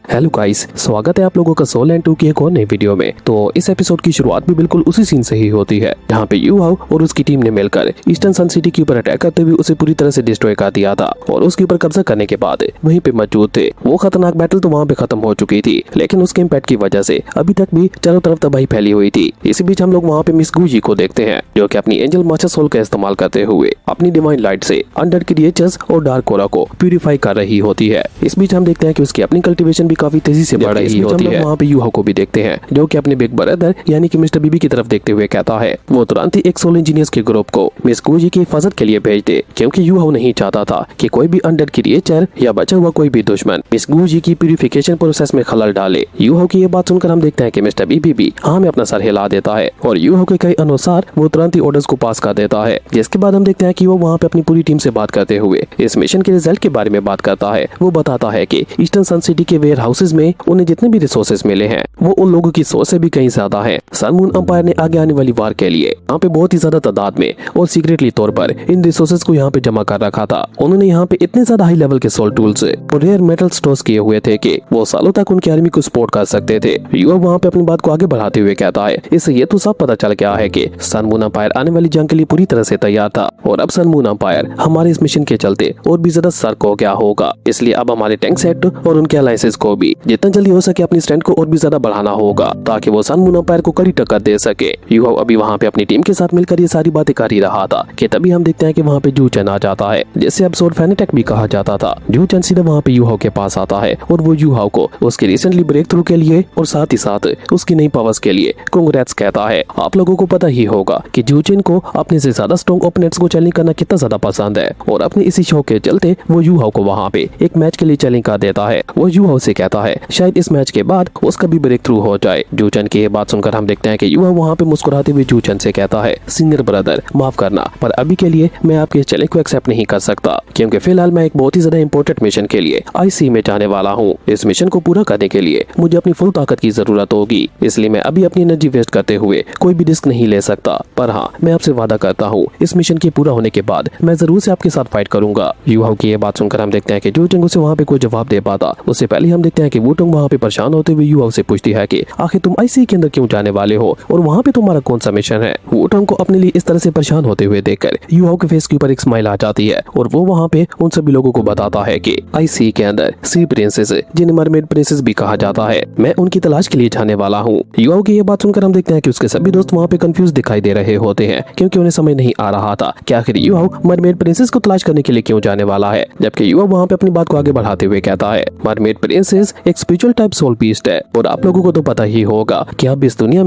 Hello guys, स्वागत है आप लोगों का सोल एंड 2 की एक और नई वीडियो में। तो इस एपिसोड की शुरुआत भी बिल्कुल उसी सीन से ही होती है जहाँ पे यू हाउ और उसकी टीम ने मिलकर ईस्टर्न सन सिटी के ऊपर अटैक करते हुए उसे पूरी तरह से डिस्ट्रॉय कर दिया था और उसके ऊपर कब्जा करने के बाद वहीं पे मौजूद थे। वो खतरनाक बैटल तो वहाँ पे खत्म हो चुकी थी, लेकिन उसके इम्पैक्ट की वजह से अभी तक भी चारों तरफ तबाही फैली हुई थी। इसी बीच हम लोग वहाँ पे मिस गुजी को देखते हैं जो कि अपनी एंजल मास्टर सोल का इस्तेमाल करते हुए अपनी डिवाइन लाइट से अंडर क्रिएचर्स और डार्क कोरा को प्यूरिफाई कर रही होती है। इस बीच हम देखते हैं कि उसकी अपनी कल्टीवेशन भी काफी तेजी से बढ़ रही होती है। वहाँ पे यू हाउ को भी देखते हैं जो कि अपने बिग ब्रदर यानी कि मिस्टर बीबी की तरफ देखते हुए कहता है वो तुरंत ही एक सोल इंजीनियर्स के ग्रुप को मिस गुजी की हिफाजत के लिए भेज दे, क्योंकि यू हाउ नहीं चाहता था कि कोई भी अंडर क्रिएचर या बचा हुआ कोई भी दुश्मन मिस गुजी की प्यूरिफिकेशन प्रोसेस में खलल डाले। यू हाउ की ये बात सुनकर हम देखते हैं कि मिस्टर बीबी भी हाँ में अपना सर हिला देता है और यू हाउ के कई अनुसार वो तुरंत ही ऑर्डर्स को पास कर देता है। जिसके बाद हम देखते हैं कि वो वहाँ पे अपनी पूरी टीम से बात करते हुए इस मिशन के रिजल्ट के बारे में बात करता है। वो बताता है कि ईस्टर्न सन सिटी के वेयर हाउसेज में उन्हें जितने भी रिसोर्सेज मिले हैं वो उन लोगों की सोच से भी कहीं ज्यादा है। सन मून एम्पायर ने आगे आने वाली वार के लिए यहाँ पे बहुत ही ज्यादा तादाद में और सीक्रेटली तौर पर इन रिसोर्सेज को यहाँ पे जमा कर रखा था। उन्होंने यहाँ पे इतने ज्यादा हाई लेवल के सोल टूल्स और रेयर मेटल स्टोर्स किए हुए थे कि वो सालों तक उनकी आर्मी को सपोर्ट कर सकते थे। युवा वहाँ पे अपनी बात को आगे बढ़ाते हुए कहता है इससे ये तो सब पता चल गया है कि सन मून एम्पायर आने वाली जंग के लिए पूरी तरह से तैयार था और अब सन मून एम्पायर हमारे इस मिशन के चलते और भी ज्यादा सर्क हो गया होगा। इसलिए अब हमारे टैंक सेट और उनके अलायंसेस को भी जितना जल्दी हो सके अपनी स्ट्रेंथ को और भी ज्यादा बढ़ाना होगा ताकि वो सन मून एम्पायर को कड़ी टक्कर दे सके। युवा अभी वहाँ पे अपनी टीम के साथ मिलकर ये सारी बातें कर ही रहा था कि तभी हम देखते हैं कि वहाँ पे जू चैन आ जाता है, जिसे अब सोल फैनेटेक भी कहा जाता था। जू चैन सीधा वहाँ पे यू हाउ के पास आता है और वो यू हाउ को उसके रिसेंटली ब्रेक थ्रू के लिए और साथ ही साथ उसकी नई पावर्स के लिए कांग्रेट्स कहता है। आप लोगों को पता ही होगा कि जू चैन को अपने से ज्यादा स्ट्रॉन्ग ओपोनेंट्स को चैलेंज करना कितना ज्यादा पसंद है और अपने इसी शौक के चलते वो यू हाउ को वहाँ पे एक मैच के लिए चैलेंज कर देता है। वो यू हाउ से कहता है शायद इस मैच के बाद उसका भी ब्रेक थ्रू हो जाए। जू चैन की ये बात सुनकर हम देखते हैं कि यू हाउ वहाँ पे मुस्कुराते हुए जू चैन से कहता है सीनियर ब्रदर माफ करना, पर अभी के लिए मैं आपके चैलेंज को एक्सेप्ट नहीं कर सकता, क्योंकि फिलहाल मैं एक बहुत ही ज्यादा इंपॉर्टेंट मिशन के लिए आईसी में जाने वाला हूँ। इस मिशन को पूरा करने के लिए मुझे अपनी फुल ताकत की जरूरत होगी, इसलिए मैं अभी अपनी एनर्जी वेस्ट करते हुए कोई भी रिस्क नहीं ले सकता। पर हाँ, मैं आपसे वादा करता हूँ इस मिशन के पूरा होने के बाद मैं जरूर से आपके साथ फाइट करूंगा। यू हाउ की ये बात सुनकर हम देखते हैं कि जू चंग से वहाँ पे कोई जवाब दे पाता उससे पहले हम देखते हैं कि वूटोंग वहाँ पे परेशान होते हुए यू हाउ से पूछती है कि आखिर तुम आईसी के अंदर क्यों जाने वाले हो और वहाँ पे तुम्हारा कौन सा मिशन है। वूटोंग को अपने लिए इस तरह से परेशान होते हुए देखकर यू हाउ के फेस के ऊपर एक स्माइल आ जाती है और वो वहाँ पे उन सभी लोगों को बताता है कि आईसी के अंदर सी प्रिंसेस जिन्हें मरमेड प्रिंसेस भी कहा जाता है, मैं उनकी तलाश के लिए जाने वाला हूँ। यू हाउ की ये बात सुनकर हम देखते हैं कि उसके सभी दोस्त वहाँ पे कंफ्यूज दिखाई दे रहे होते हैं, क्योंकि उन्हें समझ नहीं आ रहा था कि आखिर यू हाउ मरमेड प्रिंसेस को तलाश करने के लिए क्यों जाने वाला है। जबकि यू हाउ वहाँ पे अपनी बात को आगे बढ़ाते हुए कहता है मरमेड प्रिंसेस एक स्पिरिचुअल टाइप सोल बीस्ट है और आप लोगों को तो पता ही होगा कि अब इस दुनिया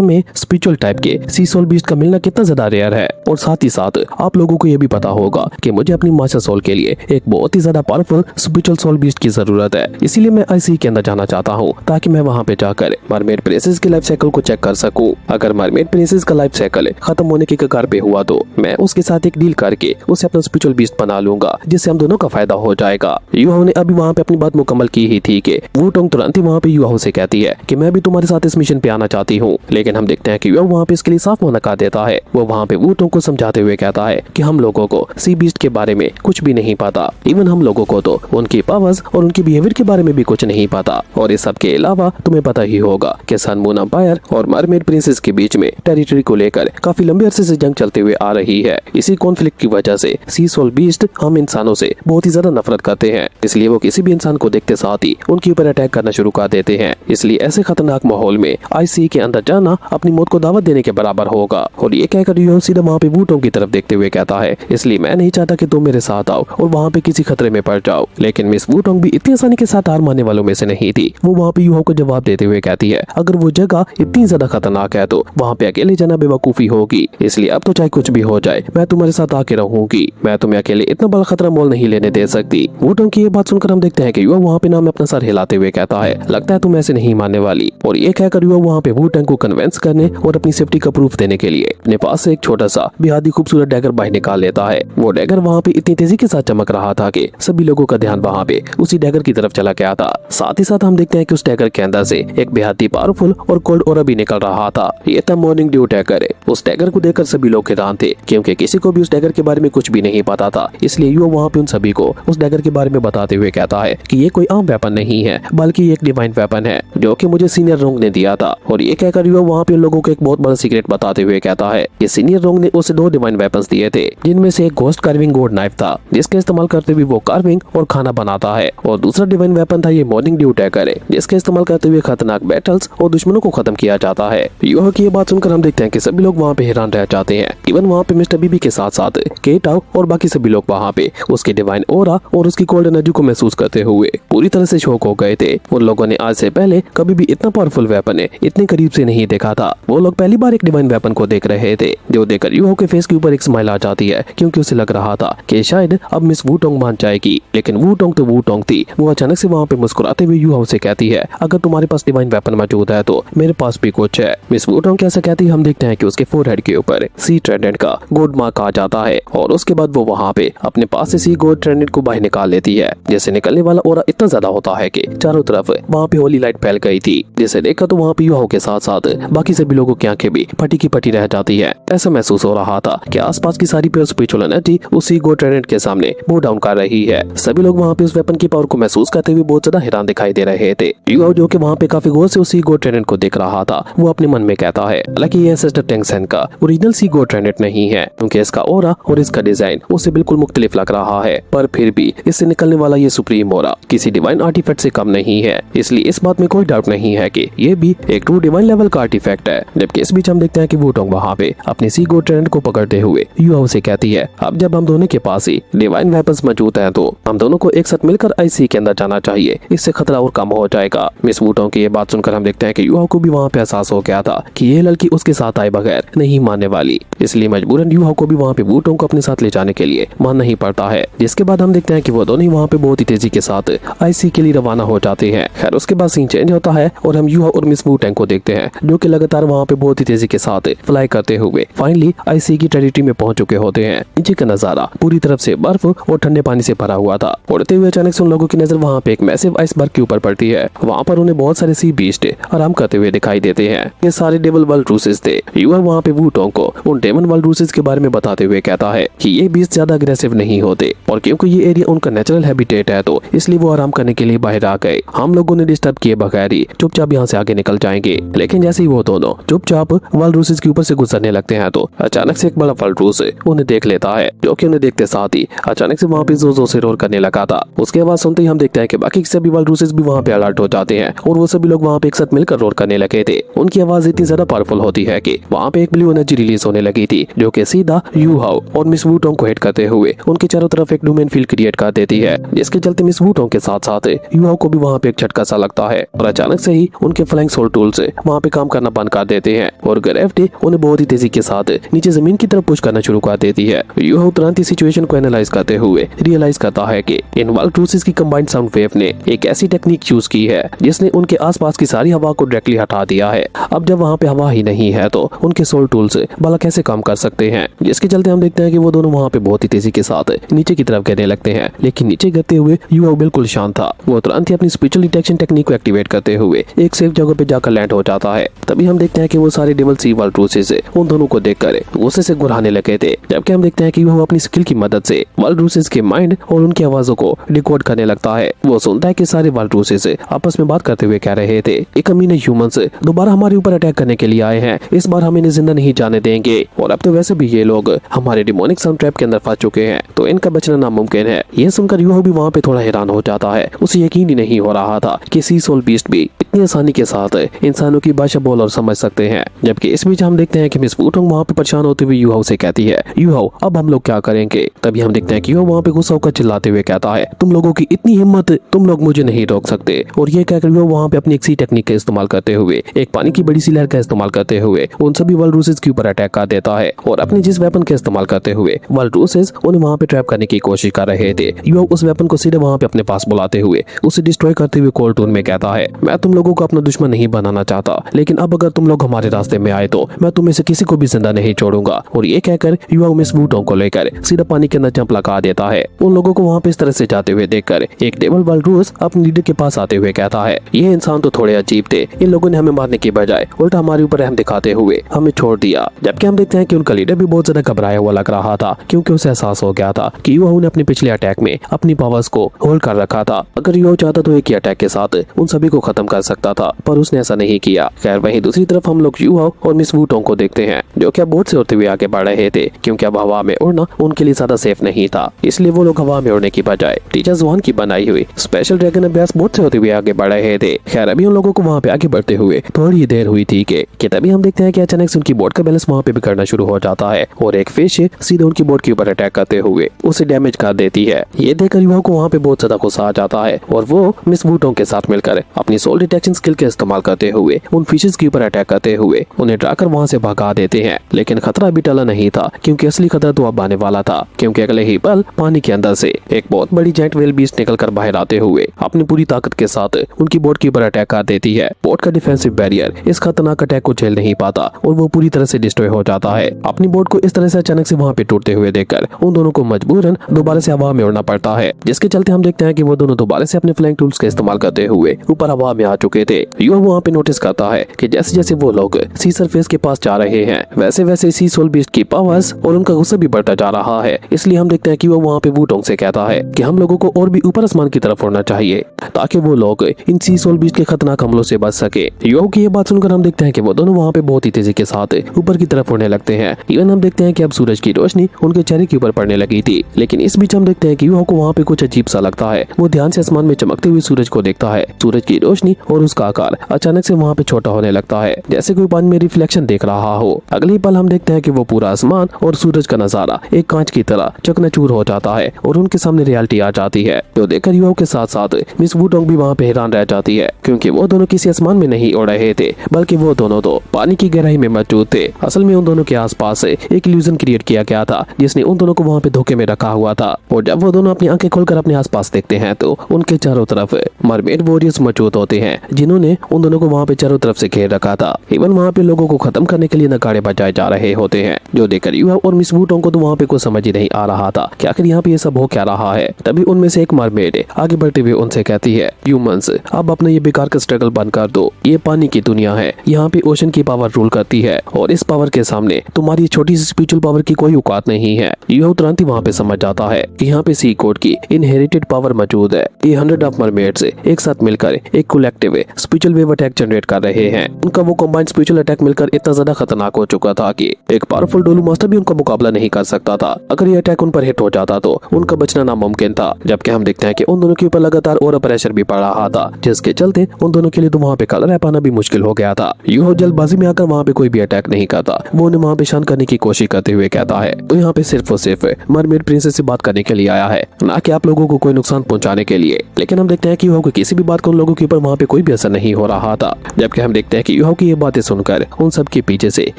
में स्पिरिचुअल टाइप के सी सोल बीस्ट का मिलना कितना ज्यादा रेयर है। और साथ ही साथ आप लोगों को ये भी पता होगा कि मुझे अपनी मास्टर सोल के लिए एक बहुत ही ज्यादा पावरफुल स्पिरिचुअल सोल बीस्ट की जरूरत है। इसीलिए मैं आईसी के अंदर जाना चाहता हूँ ताकि मैं वहाँ पे जाकर मरमेड प्रिंसेस के लाइफ साइकिल को चेक कर सकूं। अगर मरमेड प्रिंसेस का लाइफ साइकिल खत्म होने के कगार पे हुआ तो मैं उसके साथ एक डील करके उसे अपना स्पिरिचुअल बीस्ट बना लूंगा, जिससे हम दोनों का फायदा हो जाएगा। यू हाउ ने अभी वहाँ पे अपनी बात मुकम्मल की ही थी कि वूटोंग तुरंत ही वहाँ पे यू हाउ से कहती है कि मैं भी तुम्हारे साथ इस मिशन पे आना चाहती हूँ, लेकिन हम देखते हैं कि यू हाउ वहाँ पे इसके लिए साफ मना कर देता है। वो वहाँ पे वूटोंग को समझाते हुए कहता है कि हम लोगों को सी बीस्ट के बारे में कुछ भी नहीं पता, इवन हम लोगों को तो उनकी पावर्स और उनकी बिहेवियर के बारे में भी कुछ नहीं पता। और इस सब के अलावा तुम्हें पता ही होगा कि सन मून एम्पायर और मरमेड प्रिंसेस के बीच में टेरिटरी को लेकर काफी लंबे अरसे से जंग चलते हुए आ रही है। इसी कॉन्फ्लिक्ट की वजह से सी सोल बीस्ट हम इंसानों से बहुत ही ज्यादा नफरत करते हैं, इसलिए वो किसी भी इंसान को देखते साथ ही उनके ऊपर अटैक करना शुरू कर देते हैं। इसलिए ऐसे खतरनाक माहौल में आईसी के अंदर जाना अपनी मौत को दावत देने के बराबर होगा। और ये कहकर यू हाउ सीधा वहाँ पे वूटोंग की तरफ देखते हुए कहता है इसलिए मैं नहीं चाहता कि तुम मेरे साथ आओ और वहाँ पे किसी खतरे में पड़ जाओ। लेकिन मिस वूटोंग भी इतनी आसानी के साथ हार मानने वालों में से नहीं थी। वो वहाँ पे यू हाउ को जवाब देते हुए कहती है अगर वो जगह इतनी ज्यादा खतरनाक है तो वहाँ पे अकेले जाना बेवकूफी होगी, इसलिए अब तो चाहे कुछ भी हो जाए मैं तुम्हारे साथ आके रहूंगी, मैं तुम्हें अकेले इतना बड़ा खतरा मोल नहीं लेने दे सकती। वूटोंग की ये बात सुनकर हम देखते हैं कि युवा वहाँ पे नाम अपना सर हिलाते हुए कहता है लगता है तुम ऐसे नहीं मानने वाली। और ये कहकर युवा वहाँ पे वूटोंग को कन्विंस करने और अपनी सेफ्टी का प्रूफ देने के लिए अपने पास से एक छोटा सा बेहद ही खूबसूरत डैगर बाहर निकाल लेता है। वो डैगर वहाँ पे इतनी तेजी के साथ चमक रहा था कि सभी लोगों का ध्यान वहाँ पे उसी डैगर की तरफ चला गया था। साथ ही साथ हम देखते हैं कि उस डैगर के अंदर से एक बेहद ही पावरफुल और कोल्ड ऑरा भी निकल रहा था। ये था मॉर्निंग ड्यू डैगर। उस डैगर को देखकर सभी लोग हैरान थे, क्योंकि किसी को भी उस डैगर के बारे में कुछ भी नहीं पता था। इसलिए युवा वहाँ पे उन सभी को उस डैगर के बारे में बताते हुए कहता है कि ये कोई आम वेपन नहीं है बल्कि एक डिवाइन वेपन है जो कि मुझे सीनियर रोंग ने दिया था। और ये कहकर युवा वहाँ पे उन लोगों को एक बहुत बड़ा सीक्रेट बताते हुए कहता है कि सीनियर रोंग ने उसे 2 डिवाइन वेपन्स दिए थे, जिनमें से एक घोस्ट कार्विंग गोड नाइफ था जिसके इस्तेमाल करते हुए वो कार्विंग और खाना बनाता है, और दूसरा डिवाइन वेपन था ये मॉर्निंग ड्यू टैकर है जिसके इस्तेमाल करते हुए खतरनाक बैटल्स और दुश्मनों को खत्म किया जाता है। युवा की ये बात सुनकर हम देखते हैं कि सभी लोग वहाँ पे हैरान रह जाते हैं। इवन वहाँ पे मिस्टर बीबी के साथ साथ केटाओ और बाकी सभी लोग वहाँ पे उसके डिवाइन ओरा और उसकी कोल्ड एनर्जी को महसूस करते हुए पूरी तरह से शॉक हो गए थे। उन लोगों ने आज से पहले कभी भी इतना पावरफुल वेपन है इतने करीब से नहीं देखा था। वो लोग पहली बार एक डिवाइन वेपन को देख रहे थे, जो देखकर युवा के फेस के ऊपर एक स्माइल आ जाती है क्योंकि उसे लग रहा था कि शायद अब मिस वूटोंग मान जाएगी। लेकिन वूटोंग तो वूटोंग थी। वो अचानक से वहाँ पे मुस्कुराते हुए युवा से कहती है, अगर तुम्हारे पास डिवाइन वेपन मौजूद है तो मेरे पास भी कुछ है। मिस वूटोंग कैसे कहती हम देखते हैं कि उसके फोरहेड के ऊपर सी ट्राइडेंट का गोल्ड मार्क आ जाता है और उसके बाद वो वहाँ पे अपने पास से सी गोल्ड ट्राइडेंट को बाहर निकाल लेती है। जैसे निकलने वाला ओरा इतना ज्यादा होता है कि चारों तरफ वहाँ पे होली लाइट फैल गई थी, जिसे देखकर तो वहाँ पे युवा के साथ साथ बाकी सभी लोगों की आंखें भी फटी की फटी रह जाती है। ऐसा महसूस हो रहा था कि आसपास की सारी प्योर स्पिरिचुअल एनर्जी उसी गोल्ड ट्राइडेंट के सामने बो डाउन कर रही है। सभी लोग वहाँ पे उस वेपन की पावर को महसूस करते हुए बहुत ज्यादा हैरान दिखाई दे रहे थे। युवा जो कि वहाँ पे काफी गौर से उसी गोल्ड ट्राइडेंट को देख रहा था, वो अपने मन में कहता है हालांकि ये सिस्टर टेंगसेन का ओरिजिनल सी गोल्ड ट्राइडेंट नहीं है क्योंकि इसका ओरा और इसका डिजाइन उसे बिल्कुल मुख्तलिफ लग रहा है, पर फिर भी इससे निकलने वाला ये सुप्रीम ओरा किसी डिवाइन आर्टिफैक्ट से कम नहीं है। इसलिए इस बात में कोई डाउट नहीं है कि ये भी एक ट्रू डिवाइन लेवल का आर्टिफैक्ट है। जबकि इस बीच हम देखते हैं कि वूटोंग वहाँ पे अपने सी गोल्ड ट्राइडेंट को पकड़ते हुए युवा से कहती है, अब जब हम दोनों के पास ही डिवाइन वेपन्स मौजूद हैं तो हम दोनों को एक साथ मिलकर आईसी के अंदर जाना चाहिए, इससे खतरा और कम हो जाएगा। मिस वूटोंग की ये बात सुनकर हम देखते हैं कि युवा को भी वहाँ पे एहसास हो गया था कि ये लड़की उसके साथ आए बगैर नहीं मानने वाली, इसलिए मजबूरन युवा को भी वहाँ पे वूटोंग को अपने साथ ले जाने के लिए मानना ही पड़ता है। जिसके बाद हम देखते हैं कि वो दोनों वहाँ पे बहुत ही तेजी के साथ आईसी के लिए रवाना हो जाते हैं। खैर उसके बाद सीन चेंज होता है और हम युवा और मिस वूटोंग को देखते हैं जो कि लगातार वहाँ पे बहुत ही तेजी के साथ फ्लाई करते हुए फाइनली आईसी की टेरिटरी में पहुंच चुके होते हैं। नीचे का नजारा पूरी तरफ से बर्फ और ठंडे पानी से भरा हुआ था। उड़ते हुए अचानक से उन लोगों की नजर वहाँ पे एक मैसिव आइसबर्ग के ऊपर पड़ती है। वहाँ पर उन्हें बहुत सारे सी बीस्ट आराम करते हुए दिखाई देते हैं। ये सारे डेविल वालरूसेस थे। युवा वहाँ पे वूटोंग को उन डेमन वालरूसेस के बारे में बताते हुए कहता है कि ये बीस्ट ज्यादा अग्रेसिव नहीं होते और क्योंकि ये एरिया उनका नेचुरल हैबिटेट है तो इसलिए वो आराम करने के लिए बाहर आ गए। हम लोगों ने डिस्टर्ब किए बगैर ही चुपचाप यहाँ से आगे निकल जाएंगे। लेकिन जैसे ही वो दोनों चुपचाप वालरूसेस के ऊपर से गुजरने लगते हैं तो अचानक से एक बड़ा वालरूस उन्हें देख लेता है, जो कि उन्हें देखते साथ ही अचानक से वहाँ पे जोर से रोर करने लगा था। उसके आवाज सुनते ही हम देखते हैं कि बाकी सभी वालरूसेस भी वहाँ पे अलर्ट हो जाते हैं और वो सभी लोग वहाँ पे एक साथ मिलकर रोर करने लगे थे। उनकी आवाज इतनी ज्यादा पावरफुल होती है कि वहाँ पे एक ब्लू एनर्जी रिलीज होने लगी थी जो कि सीधा यू हाउ और मिस वूटोंग को हिट करते हुए उनके चारों तरफ एक डोमेन फील्ड क्रिएट कर देती है, जिसके चलते मिस वूटोंग के साथ साथ यू हाउ को भी वहाँ पे एक झटका सा लगता है और अचानक से ही उनके फ्लाइंग सोल टूल्स वहाँ पे काम करना बंद कर देते हैं और ग्रेविटी उन्हें बहुत ही तेजी के साथ नीचे जमीन की तरफ पुश करना शुरू कर देती है। यू हाउ तुरंत ही सिचुएशन को एनालाइज करते हुए रियलाइज करता है कि इन वालरूसेस की कंबाइंड साउंड वेव ने एक ऐसी टेक्निक यूज की है जिसने उनके आसपास की सारी हवा को डायरेक्टली हटा दिया है। अब जब वहाँ पे हवा ही नहीं है तो उनके सोल टूल्स भला कैसे काम कर सकते हैं, जिसके चलते हम देखते हैं कि वो दोनों वहाँ पे बहुत ही तेजी के साथ नीचे की तरफ गिरने लगते हैं। लेकिन नीचे गिरते हुए यू हाउ बिल्कुल शांत था। वो तुरंत ही अपनी स्पिरिचुअल डिटेक्शन टेक्निक को एक्टिवेट करते हुए एक सेफ जगह पे जाकर लैंड हो जाता है। तभी हम देखते हैं कि वो सारे डेविल सी वालरूसेस उन दोनों को देखकर गुस्से से गुर्राने लगे थे, जबकि हम देखते हैं कि वो अपनी स्किल की मदद से वालरूसेस के माइंड और उनकी आवाजों को डिकोड करने लगता है। वो सुनता है कि सारे वालरूसेस आपस में बात करते हुए कह रहे थे, एक अमीने ह्यूमंस दोबारा हमारे ऊपर अटैक करने के लिए आए हैं, इस बार हम इन्हें जिंदा नहीं जाने देंगे और अब तो वैसे भी ये लोग हमारे डिमोनिक साउंड ट्रैप के अंदर फंस चुके हैं तो इनका बचना नामुमकिन है। यह सुनकर यूहो भी वहाँ पे थोड़ा हैरान हो जाता है। उसे यकीन ही नहीं हो रहा था कि सी सोल बीस्ट भी इतनी आसानी के साथ इंसानों की भाषा बोल और समझ सकते हैं। जबकि इस बीच हम देखते हैं कि मिस वूटोंग वहाँ पे परेशान होते हुए यूहो से कहती है, यूहो अब हम लोग क्या करेंगे। तभी हम देखते हैं कि यूहो वहाँ पे गुस्सा होकर चिल्लाते हुए कहता है, तुम लोगों की इतनी हिम्मत, तुम लोग मुझे नहीं रोक सकते। और ये कहकर यूहो वहाँ पे अपनी एक सी टेक्निक का इस्तेमाल करते हुए एक पानी की बड़ी सी लहर का इस्तेमाल करते हुए उन सभी वालरूसेस के ऊपर अटैक कर देता है और अपने जिस वेपन का इस्तेमाल करते हुए वालरूसेस उन्हें वहाँ पे ट्रैप करने की कोशिश कर रहे थे। यूहो उस वेपन को सीधे वहाँ पे अपने पास बुलाते हुए उसे डिस्ट्रॉय करते हुए कोल्ड टोन में कहता है, मैं तुम लोगों लोगों को अपना दुश्मन नहीं बनाना चाहता, लेकिन अब अगर तुम लोग हमारे रास्ते में आए तो मैं तुम में से किसी को भी जिंदा नहीं छोड़ूंगा। और ये कहकर युवा मिस वुटोंग को लेकर सीधा पानी के अंदर जंप लगा देता है। उन लोगों को वहाँ पे इस तरह से जाते हुए देखकर एक डेविल वाल्रूस अपने लीडर के पास आते हुए कहता है, ये इंसान तो थोड़े अजीब थे, इन लोगों ने हमें मारने की बजाय उल्टा हमारे ऊपर रहम दिखाते हुए हमें छोड़ दिया। जबकि हम देखते हैं कि उनका लीडर भी बहुत ज्यादा घबराया हुआ लग रहा था, क्योंकि उसे एहसास हो गया था कि युवा ने अपने पिछले अटैक में अपनी पावर्स को होल्ड कर रखा था। अगर युवा चाहता तो एक ही अटैक के साथ उन सभी को खत्म कर सकता था, पर उसने ऐसा नहीं किया। खैर वहीं दूसरी तरफ हम लोग युवा और मिस वुटोंग को देखते हैं, जो कि अब बोट से उड़ते हुए आगे बढ़ रहे थे, क्योंकि अब हवा में उड़ना उनके लिए ज्यादा सेफ नहीं था। इसलिए वो लोग हवा में उड़ने की बजाय टीचर ज़ुआन की बनाई हुई स्पेशल ड्रैगन अभ्यास बोट से होते हुए आगे बढ़ रहे थे। खैर अभी उन लोगों को वहाँ पे आगे बढ़ते हुए थोड़ी देर हुई थी कि तभी हम देखते हैं कि अचानक से उनकी बोट का बैलेंस वहाँ पे बिगड़ना शुरू हो जाता है और एक फिश सीधे उनकी बोट के ऊपर अटैक करते हुए उसे डैमेज कर देती है। ये देखकर युवाओं को वहाँ पे बहुत ज्यादा गुस्सा आ जाता है और वो मिस वुटोंग के साथ मिलकर अपनी सोल डिटेक्शन स्किल का इस्तेमाल करते हुए उन फिशेस के ऊपर अटैक करते हुए उन्हें डराकर वहाँ से भगा देते हैं। लेकिन खतरा अभी टला नहीं था, क्योंकि असली खतरा तो अब आने वाला था, क्योंकि अगले ही पल पानी के अंदर से एक बहुत बड़ी जेंट व्हेल बीस्ट निकल कर बाहर आते हुए अपनी पूरी ताकत के साथ उनकी बोट के ऊपर अटैक कर देती है। बोट का डिफेंसिव बैरियर इस खतरनाक अटैक को झेल नहीं पाता और वो पूरी तरह से डिस्ट्रॉय हो जाता है। अपनी बोट को इस तरह से अचानक से वहाँ पे टूटते हुए देखकर उन दोनों को मजबूरन दोबारा से हवा में उड़ना पड़ता है, जिसके चलते हम देखते हैं कि वो दोनों दोबारा से अपने फ्लाइंग टूल्स का इस्तेमाल करते हुए ऊपर हवा में आ चुके थे। युवा वहाँ पे नोटिस करता है कि जैसे जैसे वो लोग सी सरफेस के पास जा रहे हैं, वैसे वैसे सी सोल बीस्ट की पावर्स और उनका गुस्सा भी बढ़ता जा रहा है। इसलिए हम देखते हैं कि वो वहाँ पे वुटोंग से कहता है कि हम लोगों को और भी ऊपर आसमान की तरफ उड़ना चाहिए, ताकि वो लोग इन सी सोल बीस्ट के खतरनाक हमलों से बच सके। युवा की ये बात सुनकर हम देखते हैं कि वो दोनों वहाँ पे बहुत ही तेजी के साथ ऊपर की तरफ उड़ने लगते हैं। इवन हम देखते हैं कि अब सूरज की रोशनी उनके चेहरे के ऊपर पड़ने लगी थी, लेकिन इस बीच हम देखते हैं कि युवा को वहाँ पे कुछ अजीब सा लगता है। वो ध्यान से आसमान में चमकते हुए सूरज को देखता है। सूरज की रोशनी और उसका आकार अचानक से वहाँ पे छोटा होने लगता है, जैसे कोई पानी में रिफ्लेक्शन देख रहा हो। अगले पल हम देखते हैं कि वो पूरा आसमान और सूरज का नजारा एक कांच की तरह चकनाचूर हो जाता है और उनके सामने रियलिटी आ जाती है, जो देखकर युवाओं के साथ साथ मिस वुटोंग भी वहाँ पे हैरान रह जाती है, क्योंकि वो दोनों किसी आसमान में नहीं उड़ रहे थे, बल्कि वो दोनों तो पानी की गहराई में मौजूद थे। असल में उन दोनों के आसपास एक इल्यूजन क्रिएट किया गया था, जिसने उन दोनों को वहाँ पे धोखे में रखा हुआ था। और जब वो दोनों अपनी आंखें खोलकर अपने आसपास देखते हैं तो उनके चारों तरफ मरमेड वॉरियर्स मौजूद होते हैं, जिन्होंने उन दोनों को वहाँ पे चारों तरफ से घेर रखा था। इवन वहाँ पे लोगों को खत्म करने के लिए नगाड़े बजाए जा रहे होते हैं, जो देखकर युवा और मिस वुटोंग को तो वहाँ पे कुछ समझ ही नहीं आ रहा था कि आखिर यहाँ पे ये सब हो क्या रहा है। तभी उनमें से एक मरमेड आगे बढ़ते हुए उनसे कहती है, ह्यूमंस अब अपना ये बेकार का स्ट्रगल बंद कर दो, ये पानी की दुनिया है, यहाँ पे ओशन की पावर रूल करती है और इस पावर के सामने तुम्हारी छोटी सी स्पिरिचुअल पावर की कोई औकात नहीं है। युवा तुरंत ही वहाँ पे समझ जाता है कि यहाँ पे सी कोड की इनहेरिटेड पावर मौजूद है। ये 100 ऑफ मरमेड्स एक साथ मिलकर एक collective spiritual wave attack generate कर रहे हैं। उनका वो कॉम्बाइंड स्पिरिचुअल अटैक मिलकर इतना ज्यादा खतरनाक हो चुका था कि एक पावरफुल डोलू मास्टर भी उनका मुकाबला नहीं कर सकता था। अगर ये अटैक उन पर हिट हो जाता तो उनका बचना नामुमकिन था। जबकि हम देखते हैं कि उन दोनों के ऊपर लगातार और प्रेशर भी पड़ रहा था, जिसके चलते उन दोनों के लिए तो वहाँ पे कलर रह पाना भी मुश्किल हो गया था। यूहो जल्दबाजी में आकर वहाँ पे कोई भी अटैक नहीं करता, वो उन्हें वहाँ पे शांत करने की कोशिश करते हुए कहता है तो यहाँ पे सिर्फ और सिर्फ मरमेड प्रिंसेस से बात करने के लिए आया है, ना कि आप लोगों को कोई नुकसान पहुंचाने के लिए। लेकिन हम देखते हैं कि यूहो को किसी भी बात को उन लोगों के ऊपर वहाँ पे कोई भी असर नहीं हो रहा था। जबकि हम देखते हैं कि यूहो की ये बातें सुनकर उन सब के पीछे से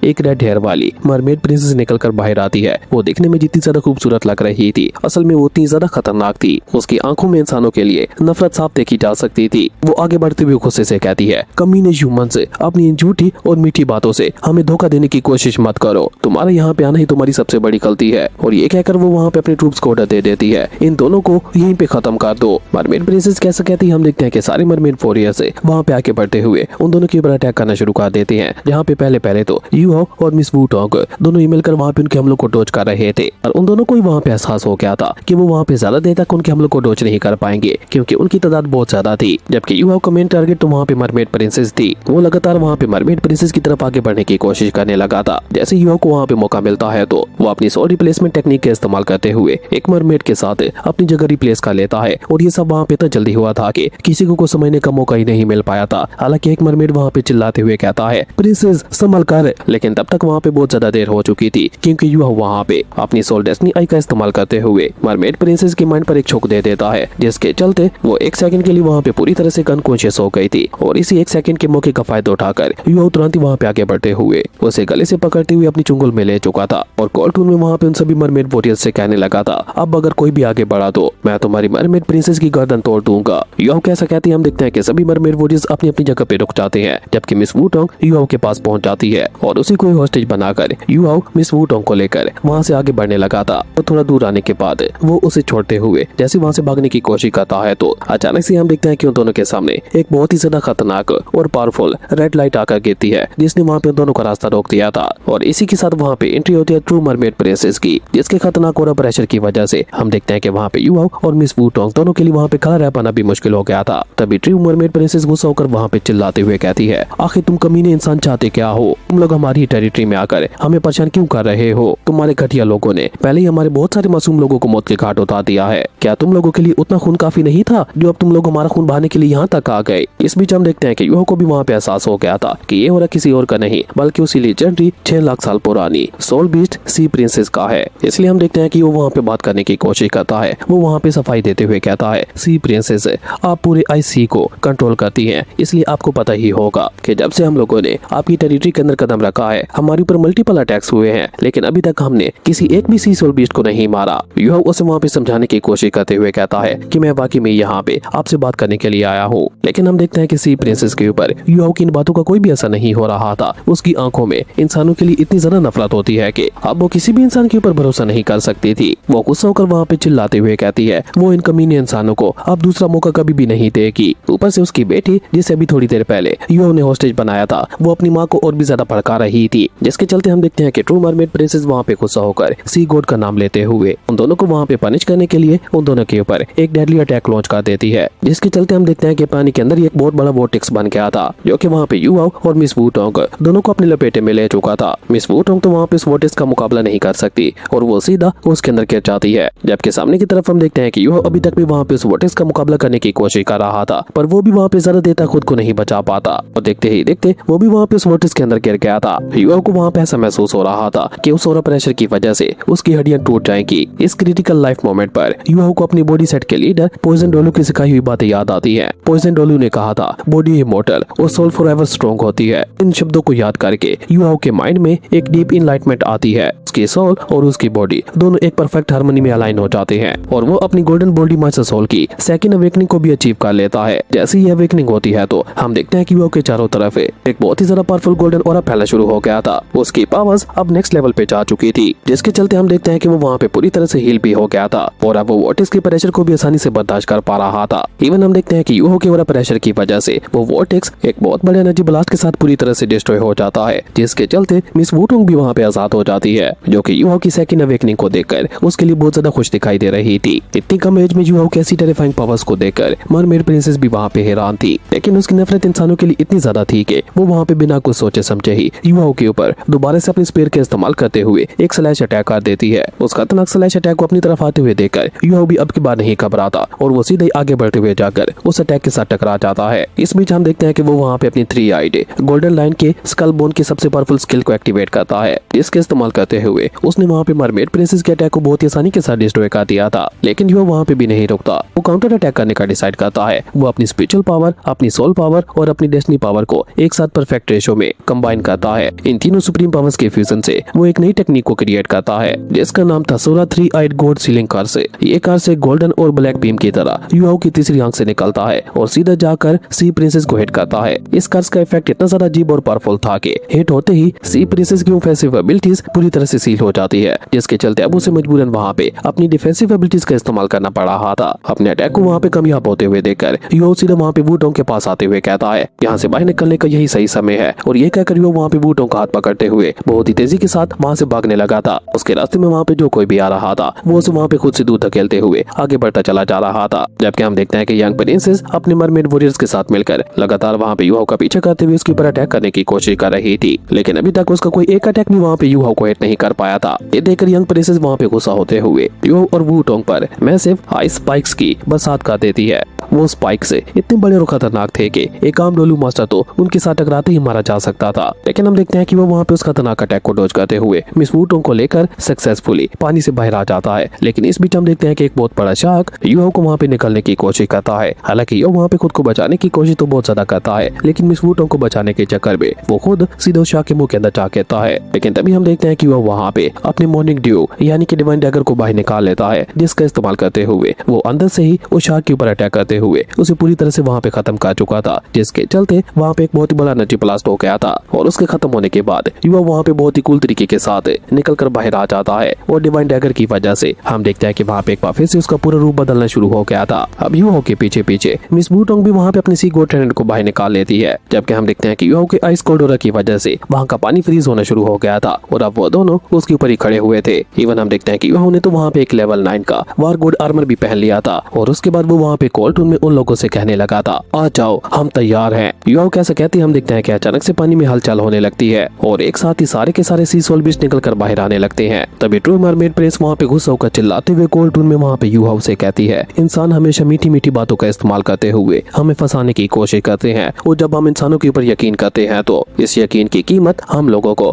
एक रेड हेयर वाली मरमेड प्रिंसेस निकल कर बाहर आती है। वो दिखने में जितनी ज्यादा खूबसूरत लग रही थी, असल में वो उतनी ज्यादा खतरनाक थी। उसकी आंखों में इंसानों के लिए नफरत साफ देखी जा सकती थी। वो आगे बढ़ते हुए गुस्से से कहती है, कमीने ह्यूमंस, अपनी इन झूठी और मीठी बातों से हमें धोखा देने की कोशिश मत करो। तुम्हारे यहाँ पे आना ही तुम्हारी सबसे बड़ी गलती है। और ये कहकर वो वहाँ पे अपने ट्रूप्स को ऑर्डर दे देती है, इन दोनों को यहीं पे खत्म कर दो। मरमेड प्रिंसेस कैसे कहती है, हम देखते हैं कि सारे मरमेड वॉरियर्स वहाँ पे आके बढ़ते हुए उन दोनों के ऊपर अटैक करना शुरू कर देते हैं। जहाँ पे पहले तो यूहो और मिस वुटोंग दोनों ही मिलकर वहाँ पे उनके हमलों को डॉज कर रहे थे। और उन दोनों को वहाँ पे एहसास हो गया था कि वो वहाँ पे ज्यादा देर तक उनके हमलों को डॉज नहीं कर पाएंगे, क्योंकि उनकी तादाद बहुत ज्यादा थी। जबकि यूहो का मेन टारगेट तो वहाँ पे मरमेड प्रिंसेस थी। वो लगातार वहाँ पे मरमेड प्रिंसेस की तरफ आगे बढ़ने की कोशिश करने लगा था। जैसे यूहो को वहाँ पे मौका मिलता है तो वो अपनी सोल रिप्लेसमेंट टेक्निक का इस्तेमाल करते हुए एक मरमेड के साथ अपनी जगह रिप्लेस कर लेता है। और ये सब वहाँ पे इतना जल्दी हुआ था कि किसी को समझने का मौका ही नहीं मिल पाया था। हालांकि एक मरमेड वहाँ पे चिल्लाते हुए कहता है, प्रिंसेस संभल कर, लेकिन तब तक वहाँ पे बहुत ज्यादा देर हो चुकी थी, क्योंकि यूहो वहाँ पे अपनी सोल डेस्टिनी आई का इस्तेमाल करते हुए मरमेड प्रिंसेस की माइंड पर एक छोक दे देता है, जिसके चलते वो एक सेकंड के लिए वहाँ पे पूरी तरह से अनकॉन्शियस हो गई थी। और इसी एक सेकंड के मौके का फायदा उठाकर यूहो तुरंत ही वहाँ पे आगे बढ़ते हुए उसे गले से पकड़ते हुए अपनी चुंगल में ले चुका था। और कॉल्टून में वहाँ पे उन सभी मरमेड वॉरियर्स से कहने लगा था, अब अगर कोई भी आगे बढ़ा तो मैं तुम्हारी मरमेड प्रिंसेस की गर्दन तोड़ दूंगा। यूहो कैसा कहती है, हम देखते हैं कि सभी मरमेड मरमेड वॉरियर्स अपनी अपनी जगह पे रुक जाते हैं, जबकि मिस वुटोंग युआओ के पास पहुंच जाती है और उसी को हॉस्टेज बनाकर युआओ मिस वुटोंग को लेकर वहां से आगे बढ़ने लगा था। तो थोड़ा दूर आने के बाद वो उसे छोड़ते हुए जैसे वहां से भागने की कोशिश करता है तो अचानक से हम देखते हैं कि उन दोनों के सामने एक बहुत ही ज्यादा खतरनाक और पावरफुल रेड लाइट आकर गिरती है, जिसने वहाँ पे उन दोनों का रास्ता रोक दिया था। और इसी के साथ वहाँ पे एंट्री होती है ट्रू मरमेड प्रिंसेस की, जिसके खतरनाक और प्रेशर की वजह से हम देखते हैं कि वहाँ पे युआओ और मिस वुटोंग दोनों के लिए वहाँ पे खड़ा रह पाना भी मुश्किल हो गया था। तभी ट्रू मरमेड प्रिंसेस गुस्सा होकर वहाँ पे चिल्लाते हुए कहती है, आखिर तुम कमीने इंसान चाहते क्या हो? तुम लोग हमारी टेरिटरी में आकर हमें परेशान क्यों कर रहे हो? तुम्हारे घटिया लोगों ने पहले ही हमारे बहुत सारे मासूम लोगों को मौत के घाट उतार दिया है। क्या तुम लोगों के लिए उतना खून काफी नहीं था जो अब तुम लोग हमारा खून बहाने के लिए यहाँ तक आ गए? इस बीच हम देखते हैं कि युआओ को भी वहाँ पे एहसास हो गया था कि ये हो रहा किसी और का नहीं बल्कि उसी लेजेंडरी 6 लाख साल पुरानी सोल बीस्ट सी प्रिंसेस का है। इसलिए हम देखते हैं कि वो वहाँ पे बात करने की कोशिश करता है। वो वहाँ पे सफाई देते हुए कहता है, सी प्रिंसेस आप पूरे आईसी को कंट्रोल करती हैं, इसलिए आपको पता ही होगा कि जब से हम लोगों ने आपकी टेरिटरी के अंदर कदम रखा है हमारे ऊपर मल्टीपल अटैक्स हुए हैं, लेकिन अभी तक हमने किसी एक भी सी सोल बीस्ट को नहीं मारा। युआओ उसे वहाँ पे समझाने की कोशिश करते हुए कहता है कि मैं वाकई में यहाँ पे आपसे बात करने के लिए आया हूँ, लेकिन हम देखते हैं कि सी प्रिंसेस के ऊपर युआओ की इन बातों का कोई भी असर नहीं हो रहा था। उसकी आंखों में इंसानों के लिए इतनी ज्यादा नफरत होती है कि अब वो किसी भी इंसान के ऊपर भरोसा नहीं कर सकती थी। वो गुस्सा होकर वहाँ पे चिल्लाते हुए कहती है वो इन कमीने इंसानों को अब दूसरा मौका कभी भी नहीं देगी। ऊपर से उसकी बेटी जिसे अभी थोड़ी देर पहले युआओ ने हॉस्टेज बनाया था वो अपनी माँ को और भी ज्यादा भड़का रही थी, जिसके चलते हम देखते हैं कि ट्रू मरमेड प्रिंसेस वहाँ पे गुस्सा होकर सी गॉड का नाम लेते हुए उन दोनों को वहाँ पे पनिश करने के लिए उन दोनों के ऊपर एक डेडली अटैक लॉन्च कर देती है, जिसके चलते हम देखते हैं कि पानी के अंदर एक बहुत बड़ा वोर्टेक्स बन गया था जो कि वहाँ पे युआओ और मिस वुटोंग दोनों को अपने लपेटे में ले चुका था। मिस वुटोंग तो वहाँ पे इस वोर्टेक्स का मुकाबला नहीं कर सकती और वो सीधा उसके अंदर गिर जाती है, जबकि सामने की तरफ हम देखते हैं कि युआओ अभी तक भी वहाँ पे उस वोर्टेक्स का मुकाबला करने की कोशिश कर रहा था, पर वो भी वहाँ पे ज्यादा देर तक खुद को नहीं बचा पाता और देखते ही देखते वो भी वहाँ पे उस वोर्टेक्स के अंदर गिर गया था। युआओ को वहाँ पे ऐसा महसूस हो रहा था कि उस ओवर प्रेशर की वजह से उसकी हड्डियां टूट जाएंगी। इस क्रिटिकल लाइफ मोमेंट पर युआओ को अपनी बॉडी सेट के लीडर पॉइजन डोलू की सिखाई हुई बातें याद आती है। पॉइजन डोलू ने कहा था बॉडी इमॉर्टल और सोल फॉरएवर स्ट्रॉन्ग होती है। इन शब्दों को याद करके युआओ के माइंड में एक डीप इनलाइटमेंट आती है। उसकी सोल और उसकी बॉडी दोनों एक परफेक्ट हार्मनी में अलाइन हो जाते हैं और वो अपनी गोल्डन बॉडी मास्टर सोल की सेकंड अवेकनिंग को भी अचीव कर लेता है। जैसे ही अवेकनिंग होती है तो हम देखते हैं कि युआओ के चारों तरफ एक बहुत ही ज्यादा पावरफुल गोल्डन ऑरा फैलना शुरू हो गया था। उसकी पावर्स अब नेक्स्ट लेवल पे जा चुकी थी, जिसके चलते हम देखते हैं कि वो वहाँ पे पूरी तरह से हील भी हो गया था और अब वो वोर्टेक्स के प्रेशर को भी आसानी से बर्दाश्त कर पा रहा था। इवन हम देखते हैं कि युआओ के ओरा प्रेशर की वजह से वो वोर्टेक्स एक बहुत बड़े एनर्जी ब्लास्ट के साथ पूरी तरह से डिस्ट्रॉय हो जाता है, जिसके चलते मिस वुटोंग भी वहाँ पे आजाद हो जाती है, जो कि युआओ की सेकंड अवेकनिंग को देखकर उसके लिए बहुत ज्यादा खुश दिखाई दे रही थी। इतनी कम एज में युआओ की ऐसी टेरिफाइंग पावर्स को देखकर मरमेड प्रिंसेस भी वहाँ पे हैरान थी, लेकिन उसकी नफरत इंसानों के लिए इतनी ज्यादा थी कि वो वहाँ पे बिना कुछ सोचे समझे ही युआओ के ऊपर दोबारा से अपने स्पीयर का इस्तेमाल करते हुए एक स्लैश अटैक कर देती है। उस खतरनाक स्लैश अटैक को अपनी तरफ आते हुए देखकर युआओ भी अब की बार नहीं घबराता और वो सीधे आगे बढ़ते हुए जाकर उस अटैक के साथ टकरा जाता है। इस बीच हम देखते हैं कि वो वहाँ पे अपनी 3 आइड गोल्डन लाइन के स्कल बोन की सबसे पावरफुल स्किल को एक्टिवेट करता है, जिसके इस्तेमाल करते हुए उसने वहाँ पे मरमेड प्रिंसेस के अटैक को बहुत ही आसानी के साथ डिस्ट्रॉय कर दिया था। लेकिन युआओ वहाँ पे भी नहीं रुकता, वो काउंटर अटैक करने का डिसाइड करता है। वो अपनी स्पिरिचुअल पावर, अपनी सोल पावर और अपनी डेस्टिनी पावर को एक साथ परफेक्ट रेशो में कंबाइन करता है। इन तीनों सुप्रीम पावर्स के फ्यूजन से वो एक नई टेक्निक को क्रिएट करता है, जिसका नाम था 16 3 आइड गॉड सीलिंग कर्स। ये कर्स एक गोल्डन और ब्लैक बीम की तरह युआओ की तीसरी आंख से निकलता है और सीधा जाकर सी प्रिंसेस को हिट करता है। इस कर्स का इफेक्ट इतना ज्यादा अजीब और पावरफुल था कि हिट होते ही सी प्रिंसेस की ऑफेंसिव एबिलिटीज पूरी तरह से सील हो जाती है, जिसके चलते अब उसे मजबूरन वहाँ पे अपनी डिफेंसिव एबिलिटीज का इस्तेमाल करना पड़ रहा था। अपने अटैक को वहाँ पे कामयाब होते हुए देखकर युआओ सीधा वहाँ पे वुटोंग के पास आते हुए कहता है यहाँ से बाहर निकलने का यही सही समय है, और ये कहकर युआओ वहाँ पे वुटोंग का हाथ पकड़ते हुए बहुत ही तेजी के साथ वहाँ से भागने लगा था। उसके रास्ते में वहाँ पे जो कोई भी आ रहा था वो उसे वहाँ पे खुद से दूर धकेलते हुए आगे बढ़ता चला जा रहा था, जबकि हम देखते हैं कि यंग प्रिंसेस अपने मरमेड वॉरियर्स के साथ मिलकर लगातार वहाँ पे युआओ का पीछा करते हुए उसके ऊपर अटैक करने की कोशिश कर रही थी, लेकिन अभी तक उसका कोई एक अटैक भी वहाँ पे युआओ को हिट नहीं कर पाया था। ये देखकर यंग प्रिंसेस वहाँ पे गुस्सा होते हुए युआओ और वुटोंग पर मैसिव आइस स्पाइक्स की बरसात कर देती है। वो स्पाइक्स इतने बड़े और खतरनाक थे कि एक आम डोलू मास्टर तो उनके साथ टकराते ही मारा जा सकता था, लेकिन हम देखते हैं कि वो वहाँ पे उस खतरनाक अटैक को डॉज करते हुए मिस वुटोंग को लेकर सक्सेसफुली पानी से बाहर आ जाता है। लेकिन इस बीच हम देखते हैं कि एक बहुत बड़ा शार्क युआओ को वहाँ पे निकलने की कोशिश करता है। हालांकि युआओ वहाँ पे खुद को बचाने की कोशिश तो बहुत ज्यादा करता है, लेकिन मिस वुटोंग को बचाने के चक्कर में वो खुद सीधे शार्क के मुंह के अंदर जा गिरता है। लेकिन तभी हम देखते हैं कि युआओ वहाँ पे अपने मॉर्निंग ड्यू यानी कि डिवाइन डैगर को बाहर निकाल लेता है, जिसका इस्तेमाल करते हुए वो अंदर से ही उस शार्क के ऊपर अटैक करते हुए उसे पूरी तरह से वहाँ पे खत्म कर चुका था, जिसके चलते वहाँ पे एक बहुत ही बड़ा एनर्जी ब्लास्ट हो गया था। और उसके खत्म होने के बाद युवा वहाँ पे बहुत ही कूल तरीके के साथ निकल कर बाहर आ जाता है और डिवाइन डैगर की वजह से हम देखते हैं कि वहाँ पे एक बार फिर से उसका पूरा रूप बदलना शुरू हो गया था। अब युवा के पीछे पीछे मिस वुटोंग भी वहाँ पे अपनी सी गोड ट्रेंड को बाहर निकाल लेती है, जबकि हम देखते हैं कि युवा के आइस कोल्ड ऑरा की वजह से वहाँ का पानी फ्रीज होना शुरू हो गया था और अब वो दोनों उसके ऊपर ही खड़े हुए थे। इवन हम देखते हैं कि युवा ने तो वहाँ पे एक लेवल 9 का वार गोड आर्मर भी पहन लिया था और उसके बाद वो वहाँ पे कोल्ड टून में उन लोगों से कहने लगा था, आ जाओ हम तैयार हैं। युवा कैसे कहते हम देखते हैं कि अचानक से पानी में हलचल होने लगती है और एक साथ ही सारे के सारे सी सोल बीच निकल कर बाहर आने लगते हैं। तभी ट्रू मरमेड प्रिंस वहाँ पे गुस्सा होकर चिल्लाते हुए कोल्ड टून में वहाँ पे युवा से कहती है, इंसान हमेशा मीठी मीठी बातों का इस्तेमाल करते हुए हमें फंसाने की कोशिश करते हैं और जब हम इंसानों के ऊपर यकीन करते हैं तो इस यकीन की कीमत हम लोगों को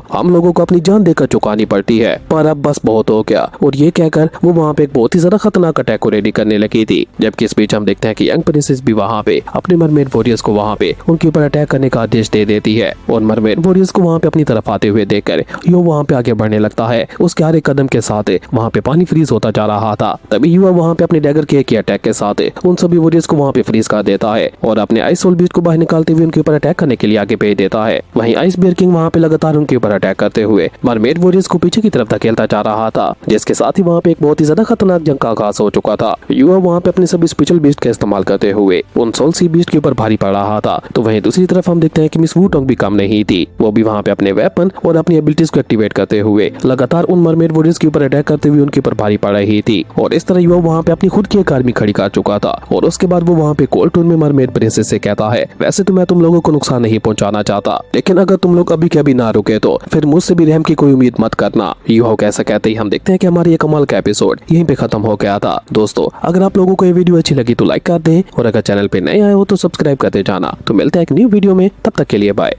अपनी जान देकर चुकानी पड़ती है। पर अब बस बहुत हो गया। और ये कहकर वो वहाँ पे एक बहुत ही ज्यादा खतरनाक अटैक को रेडी करने लगी थी, जबकि इस बीच हम देखते हैं कि यंग प्रिंसेस भी वहाँ पे अपने मरमेड वॉरियर्स को वहाँ पे उनके ऊपर अटैक करने का आदेश दे देती है और मरमेड वॉरियर्स को वहाँ पे अपनी तरफ आते हुए देखकर यो वहाँ पे आगे बढ़ने लगता है। उसके हर एक कदम के साथ वहाँ पे पानी फ्रीज होता जा रहा था। तभी युवा वहाँ पे अपने डैगर के अटैक के साथ उन सभी वॉरियर्स को वहाँ पे फ्रीज कर देता है और अपने आइस सोल बीच को बाहर निकालते हुए उनके ऊपर अटैक करने के लिए आगे भेज देता है। वहीं आइस बियर किंग वहाँ पे लगातार उनके ऊपर अटैक करते हुए मरमेड वॉरियर्स को पीछे की तरफ धकेलता जा रहा था, जिसके साथ ही वहाँ पे एक बहुत ही ज्यादा खतरनाक जंग का आगाज हो चुका था। युवा वहाँ पे अपने सभी स्पेशल बीस्ट का इस्तेमाल करते हुए उन सोल सी बीस्ट के ऊपर भारी पड़ रहा था। तो वहीं दूसरी तरफ हम देखते हैं कि मिस वुटोंग भी कम नहीं थी। वो भी वहाँ पे अपने वेपन और अपनी एबिलिटीज को एक्टिवेट करते हुए लगातार उन मरमेड वॉरियर्स के ऊपर अटैक करते हुए उनके ऊपर भारी पड़ रही थी। और इस तरह युवा वहाँ पे अपनी खुद की एक आर्मी खड़ी कर चुका था और उसके बाद वो वहाँ पे कोल्ड टून में मरमेड प्रिंसेस से कहता है, वैसे तो मैं तुम लोगों को नुकसान नहीं पहुंचाना चाहता, लेकिन अगर तुम लोग अभी के अभी ना रुके तो फिर मुझसे भी रहम की कोई उम्मीद मत करना। युवा कैसा कहते ही हम देखते हैं कि हमारी ये कमाल का एपिसोड यहीं पे खत्म हो गया था। दोस्तों अगर आप लोगों को ये वीडियो अच्छी लगी तो लाइक कर दें और अगर चैनल पे नए आए हो तो सब्सक्राइब करते जाना। तो मिलते हैं एक न्यू वीडियो में, तब तक के लिए बाय।